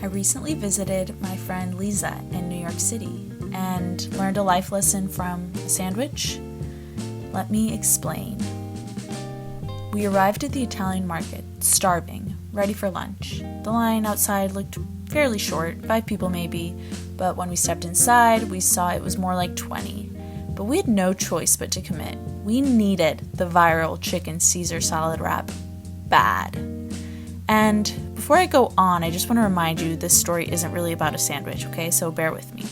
I recently visited my friend Liza in New York City and learned a life lesson from a sandwich. Let me explain. We arrived at the Italian market, starving, ready for lunch. The line outside looked fairly short, 5 people maybe, but when we stepped inside, we saw it was more like 20. But we had no choice but to commit. We needed the viral chicken Caesar salad wrap bad. And before I go on, I just want to remind you this story isn't really about a sandwich, okay? So bear with me.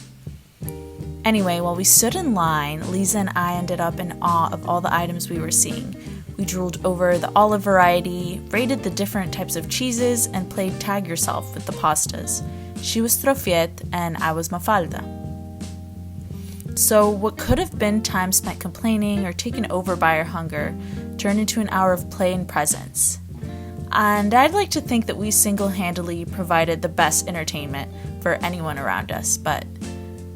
Anyway, while we stood in line, Liza and I ended up in awe of all the items we were seeing. We drooled over the olive variety, rated the different types of cheeses, and played tag yourself with the pastas. She was Trofiet and I was Mafalda. So what could have been time spent complaining or taken over by our hunger turned into an hour of play and presence. And I'd like to think that we single-handedly provided the best entertainment for anyone around us, but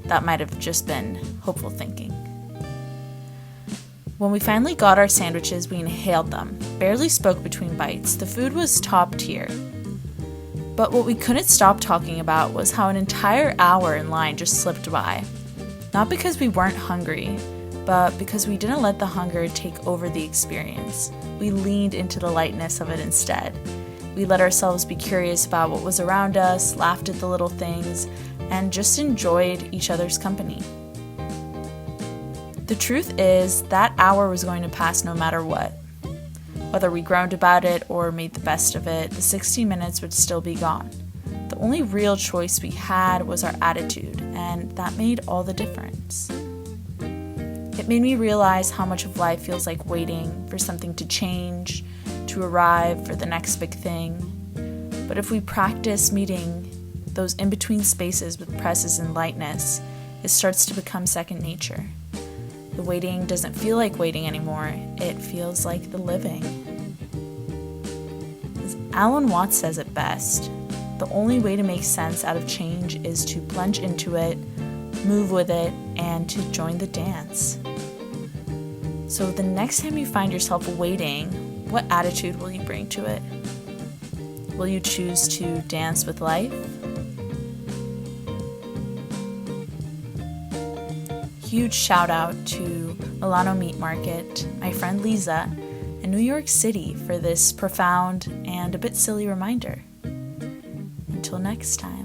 that might have just been hopeful thinking. When we finally got our sandwiches, we inhaled them, barely spoke between bites. The food was top tier. But what we couldn't stop talking about was how an entire hour in line just slipped by. Not because we weren't hungry, but because we didn't let the hunger take over the experience. We leaned into the lightness of it instead. We let ourselves be curious about what was around us, laughed at the little things, and just enjoyed each other's company. The truth is, that hour was going to pass no matter what. Whether we groaned about it or made the best of it, the 60 minutes would still be gone. The only real choice we had was our attitude, and that made all the difference. It made me realize how much of life feels like waiting for something to change, to arrive, for the next big thing. But if we practice meeting those in-between spaces with presence and lightness, it starts to become second nature. The waiting doesn't feel like waiting anymore, it feels like the living. As Alan Watts says it best, the only way to make sense out of change is to plunge into it, move with it, and to join the dance. So the next time you find yourself waiting, what attitude will you bring to it? Will you choose to dance with life? Huge shout out to Milano Meat Market, my friend Liza, and New York City for this profound and a bit silly reminder. Until next time.